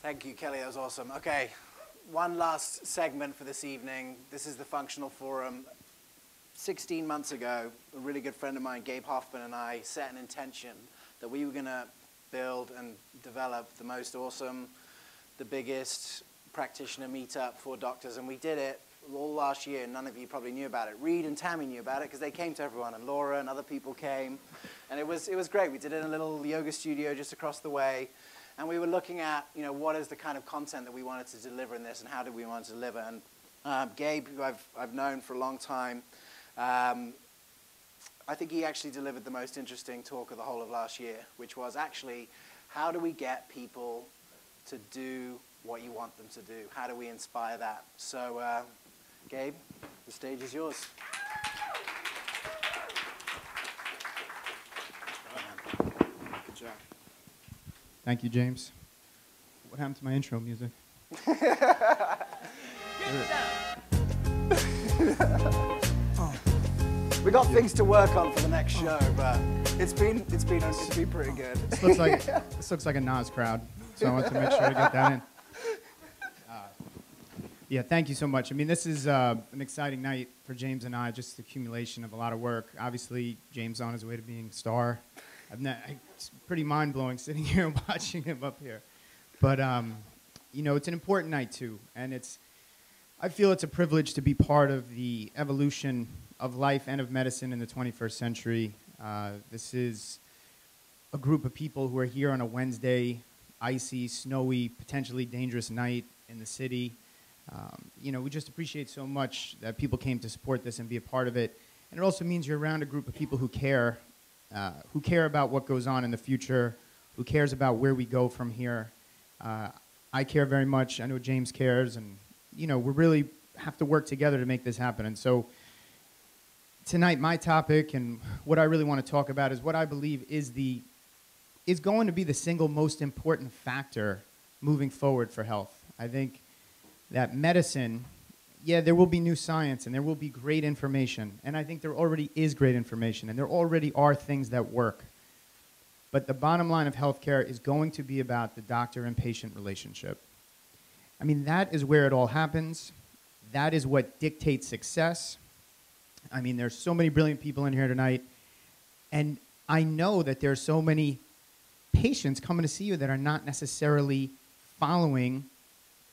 Thank you, Kelly. That was awesome. Okay, one last segment for this evening. This is the Functional Forum. 16 months ago, a really good friend of mine, Gabe Hoffman, and I set an intention that we were going to build and develop the most awesome, the biggest practitioner meetup for doctors, and we did it all last year. None of you probably knew about it. Reed and Tammy knew about it because they came to everyone, and Laura and other people came, and it was great. We did it in a little yoga studio just across the way, and we were looking at, what is the kind of content that we wanted to deliver in this, and how did we want to deliver. And Gabe, who I've known for a long time, I think he actually delivered the most interesting talk of the whole of last year, which was actually, how do we get people to do what you want them to do? How do we inspire that? So, Gabe, the stage is yours. Good job. Thank you, James. What happened to my intro music? We got things to work on for the next show, but it's been pretty good. This looks like a Nas crowd, so I want to make sure to get that in. Yeah, thank you so much. I mean, this is an exciting night for James and I, just the accumulation of a lot of work. Obviously, James on his way to being a star. It's pretty mind-blowing sitting here and watching him up here. But, it's an important night, too. And I feel it's a privilege to be part of the evolution of life and of medicine in the 21st century. This is a group of people who are here on a Wednesday, icy, snowy, potentially dangerous night in the city. We just appreciate so much that people came to support this and be a part of it. And it also means you're around a group of people who care about what goes on in the future, who cares about where we go from here. I care very much. I know James cares. And, we really have to work together to make this happen. And so tonight, my topic and what I really want to talk about is what I believe is going to be the single most important factor moving forward for health. I think that medicine, there will be new science and there will be great information. And I think there already is great information and there already are things that work. But the bottom line of healthcare is going to be about the doctor and patient relationship. I mean, that is where it all happens. That is what dictates success. I mean, there's so many brilliant people in here tonight. And I know that there's so many patients coming to see you that are not necessarily following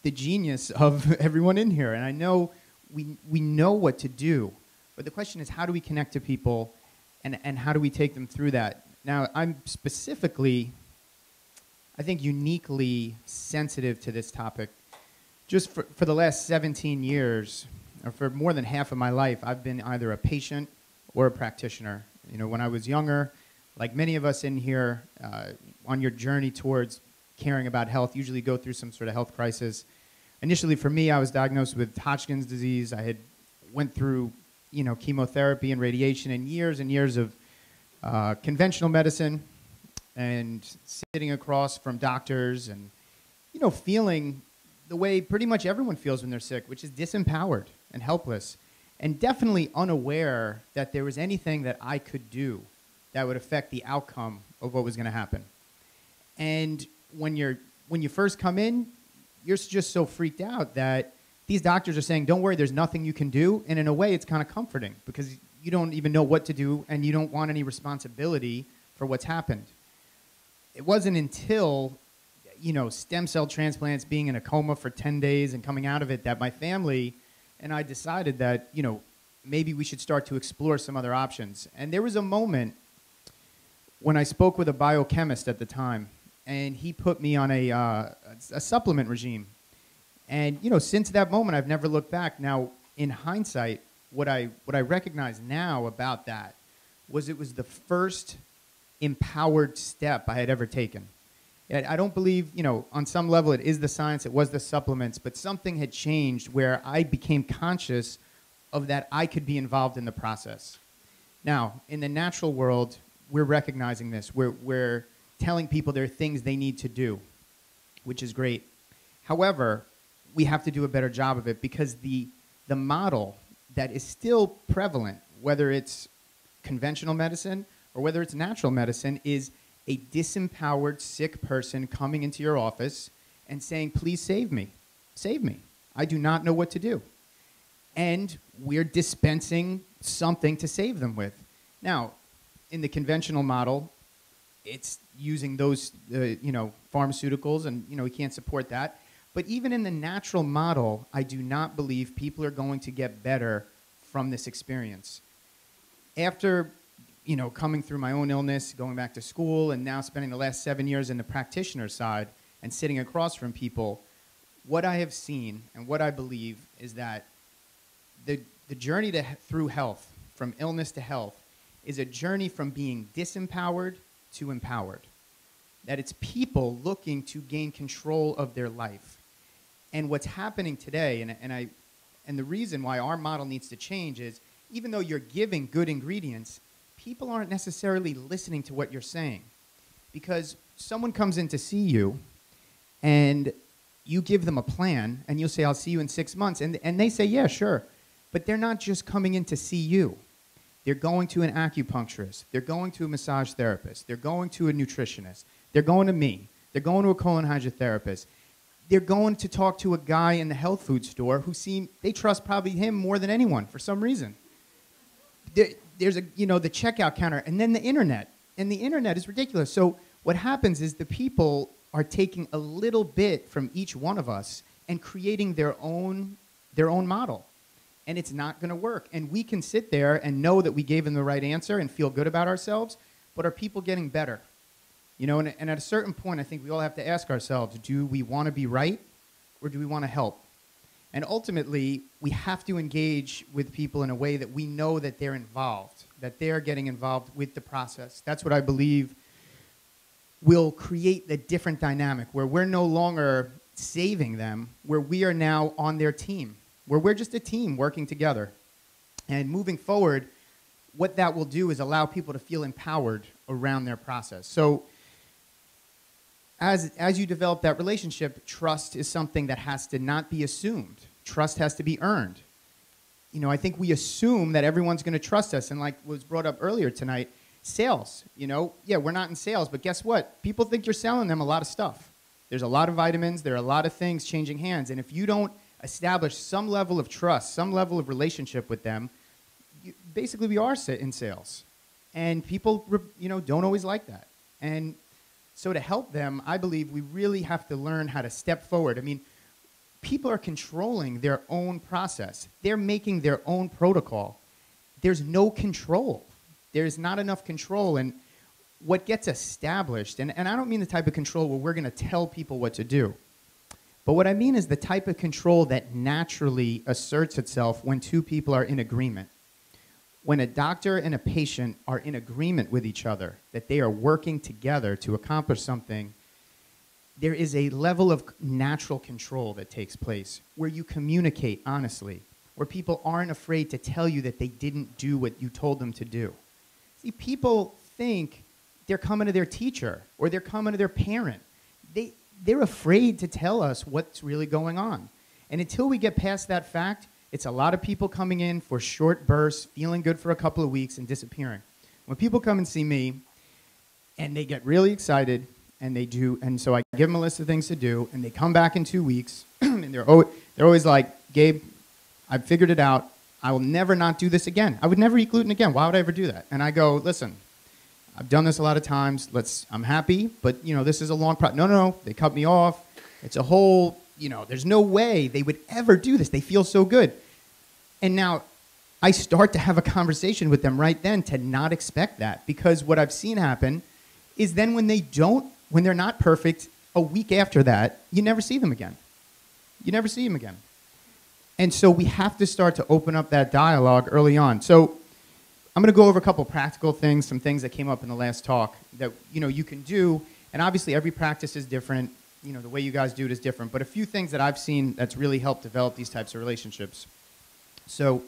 the genius of everyone in here. And I know we know what to do. But the question is, how do we connect to people and how do we take them through that? Now, I'm specifically, I think, uniquely sensitive to this topic. Just for the last 17 years, or for more than half of my life, I've been either a patient or a practitioner. When I was younger, like many of us in here, on your journey towards caring about health, usually go through some sort of health crisis. Initially, for me, I was diagnosed with Hodgkin's disease. I had went through, chemotherapy and radiation and years of conventional medicine and sitting across from doctors and, feeling the way pretty much everyone feels when they're sick, which is disempowered and helpless, and definitely unaware that there was anything that I could do that would affect the outcome of what was going to happen. And when you first come in, you're just so freaked out that these doctors are saying, don't worry, there's nothing you can do. And in a way, it's kind of comforting because you don't even know what to do and you don't want any responsibility for what's happened. It wasn't until stem cell transplants, being in a coma for 10 days and coming out of it, that my family and I decided that, maybe we should start to explore some other options. And there was a moment when I spoke with a biochemist at the time, and he put me on a supplement regime. And, since that moment, I've never looked back. Now, in hindsight, what I recognize now about that was it was the first empowered step I had ever taken. I don't believe, on some level it is the science, it was the supplements, but something had changed where I became conscious of that I could be involved in the process. Now, in the natural world, we're recognizing this. We're telling people there are things they need to do, which is great. However, we have to do a better job of it because the model that is still prevalent, whether it's conventional medicine or whether it's natural medicine, is a disempowered, sick person coming into your office and saying, please save me. Save me. I do not know what to do. And we're dispensing something to save them with. Now, in the conventional model, it's using those, pharmaceuticals, and, we can't support that. But even in the natural model, I do not believe people are going to get better from this experience. After, coming through my own illness, going back to school, and now spending the last 7 years in the practitioner side and sitting across from people, what I have seen and what I believe is that the journey through health, from illness to health, is a journey from being disempowered to empowered. That it's people looking to gain control of their life. And what's happening today, and the reason why our model needs to change is, even though you're giving good ingredients, people aren't necessarily listening to what you're saying. Because someone comes in to see you, and you give them a plan, and you'll say, I'll see you in 6 months. And they say, yeah, sure. But they're not just coming in to see you. They're going to an acupuncturist. They're going to a massage therapist. They're going to a nutritionist. They're going to me. They're going to a colon hydrotherapist. They're going to talk to a guy in the health food store they trust probably him more than anyone for some reason. There's the checkout counter, and then the internet. And the internet is ridiculous. So what happens is the people are taking a little bit from each one of us and creating their own model. And it's not going to work. And we can sit there and know that we gave them the right answer and feel good about ourselves, but are people getting better? And at a certain point, I think we all have to ask ourselves, do we want to be right, or do we want to help? And ultimately, we have to engage with people in a way that we know that they're involved, that they're getting involved with the process. That's what I believe will create the different dynamic, where we're no longer saving them, where we are now on their team, where we're just a team working together. And moving forward, what that will do is allow people to feel empowered around their process. So as you develop that relationship, trust is something that has to not be assumed. Trust has to be earned. I think we assume that everyone's going to trust us. And like was brought up earlier tonight, sales, we're not in sales, but guess what? People think you're selling them a lot of stuff. There's a lot of vitamins. There are a lot of things changing hands. And if you don't establish some level of trust, some level of relationship with them, basically we are in sales. And people, don't always like that. And so to help them, I believe we really have to learn how to step forward. I mean, people are controlling their own process. They're making their own protocol. There's no control. There's not enough control. And what gets established, and I don't mean the type of control where we're going to tell people what to do. But what I mean is the type of control that naturally asserts itself when two people are in agreement. When a doctor and a patient are in agreement with each other, that they are working together to accomplish something, there is a level of natural control that takes place where you communicate honestly, where people aren't afraid to tell you that they didn't do what you told them to do. See, people think they're coming to their teacher or they're coming to their parent. They're afraid to tell us what's really going on. And until we get past that fact, it's a lot of people coming in for short bursts, feeling good for a couple of weeks, and disappearing. When people come and see me, and they get really excited, and so I give them a list of things to do, and they come back in 2 weeks, and they're always like, Gabe, I've figured it out. I will never not do this again. I would never eat gluten again. Why would I ever do that? And I go, listen, I've done this a lot of times. I'm happy, but this is a long process. No, they cut me off. It's a whole, there's no way they would ever do this. They feel so good. And now I start to have a conversation with them right then to not expect that, because what I've seen happen is then when they're not perfect, a week after that, you never see them again. You never see them again. And so we have to start to open up that dialogue early on. So I'm going to go over a couple practical things, some things that came up in the last talk that you can do. And obviously every practice is different. The way you guys do it is different. But a few things that I've seen that's really helped develop these types of relationships. So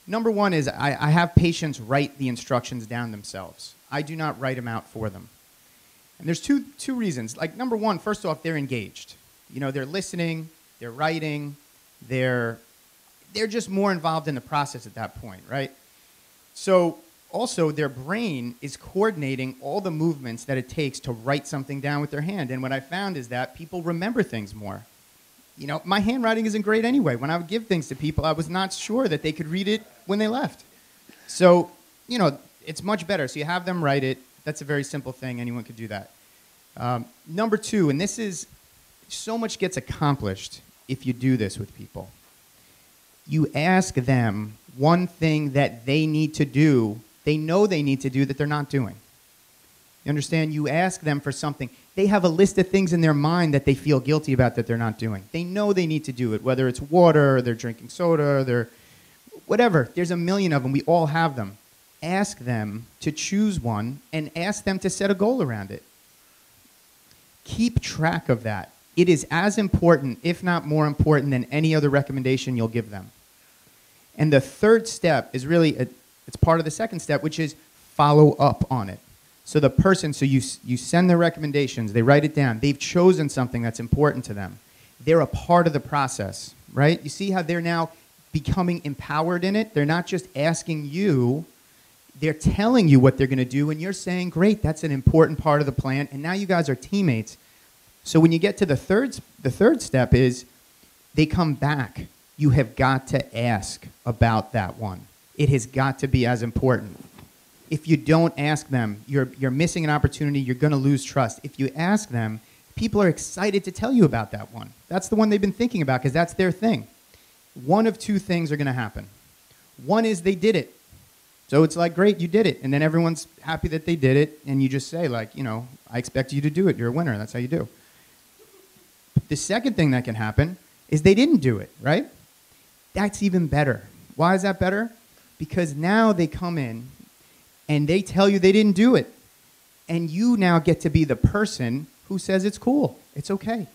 number one is I have patients write the instructions down themselves. I do not write them out for them. And there's two reasons. Like, number one, first off, they're engaged. They're listening, they're writing, they're just more involved in the process at that point, right? So also their brain is coordinating all the movements that it takes to write something down with their hand. And what I found is that people remember things more. You know, my handwriting isn't great anyway. When I would give things to people, I was not sure that they could read it when they left. So, you know, it's much better. So you have them write it. That's a very simple thing. Anyone could do that. Number two, and this is, so much gets accomplished if you do this with people. You ask them one thing that they need to do, they know they need to do that they're not doing. You understand? You ask them for something. They have a list of things in their mind that they feel guilty about that they're not doing. They know they need to do it, whether it's water, or they're drinking soda, or they're whatever. There's a million of them. We all have them. Ask them to choose one and ask them to set a goal around it. Keep track of that. It is as important, if not more important, than any other recommendation you'll give them. And the third step is really, it's part of the second step, which is follow up on it. So the person, so you send their recommendations, they write it down, they've chosen something that's important to them. They're a part of the process, right? You see how they're now becoming empowered in it? They're not just asking you, they're telling you what they're going to do, and you're saying, great, that's an important part of the plan, and now you guys are teammates. So when you get to the third step is they come back. You have got to ask about that one. It has got to be as important. If you don't ask them, you're missing an opportunity. You're going to lose trust. If you ask them, people are excited to tell you about that one. That's the one they've been thinking about because that's their thing. One of two things are going to happen. One is they did it. So it's like, great, you did it. And then everyone's happy that they did it. And you just say, like, you know, I expect you to do it. You're a winner. That's how you do. The second thing that can happen is they didn't do it, right? That's even better. Why is that better? Because now they come in and they tell you they didn't do it. And you now get to be the person who says it's cool. It's okay.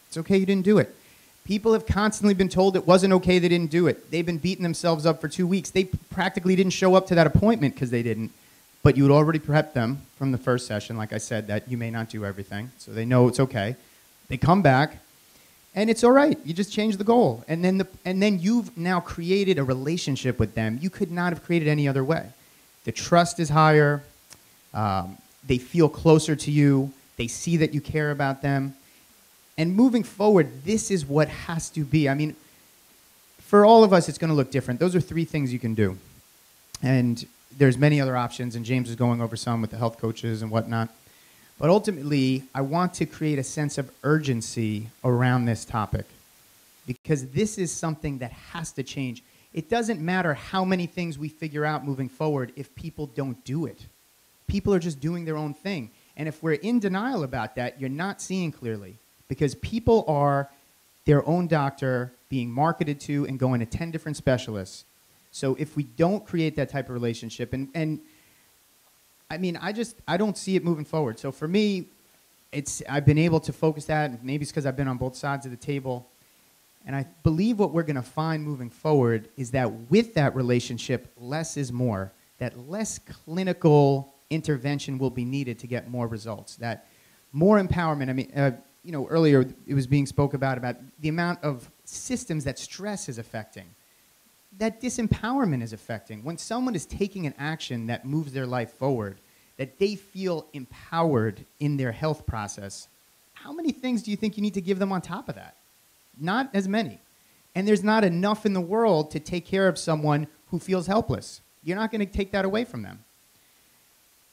It's okay you didn't do it. People have constantly been told it wasn't okay they didn't do it. They've been beating themselves up for 2 weeks. They practically didn't show up to that appointment because they didn't. But you had already prepped them from the first session, like I said, that you may not do everything. So they know it's okay. They come back, and it's all right. You just change the goal. And then you've now created a relationship with them you could not have created any other way. The trust is higher. They feel closer to you. They see that you care about them. And moving forward, this is what has to be. I mean, for all of us, it's going to look different. Those are 3 things you can do. And there's many other options, and James is going over some with the health coaches and whatnot. But ultimately, I want to create a sense of urgency around this topic because this is something that has to change. It doesn't matter how many things we figure out moving forward if people don't do it. People are just doing their own thing. And if we're in denial about that, you're not seeing clearly because people are their own doctor being marketed to and going to 10 different specialists. So if we don't create that type of relationship, and I mean, I don't see it moving forward. So for me, I've been able to focus that, and maybe it's because I've been on both sides of the table. And I believe what we're going to find moving forward is that with that relationship, less is more. That less clinical intervention will be needed to get more results. That more empowerment. I mean, you know, earlier it was being spoke about the amount of systems that stress is affecting. That disempowerment is affecting. When someone is taking an action that moves their life forward, that they feel empowered in their health process, how many things do you think you need to give them on top of that? Not as many. And there's not enough in the world to take care of someone who feels helpless. You're not going to take that away from them.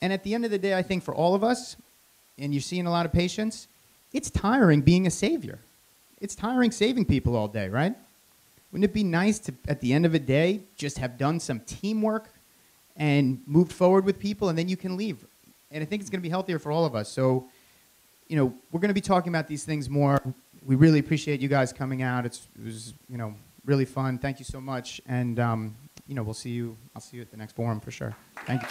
And at the end of the day, I think for all of us, and you're seeing a lot of patients, it's tiring being a savior. It's tiring saving people all day, right? Wouldn't it be nice to, at the end of a day, just have done some teamwork and moved forward with people, and then you can leave? And I think it's going to be healthier for all of us. So, you know, we're going to be talking about these things more. We really appreciate you guys coming out. It was, you know, really fun. Thank you so much. And, you know, I'll see you at the next forum for sure. Thank you.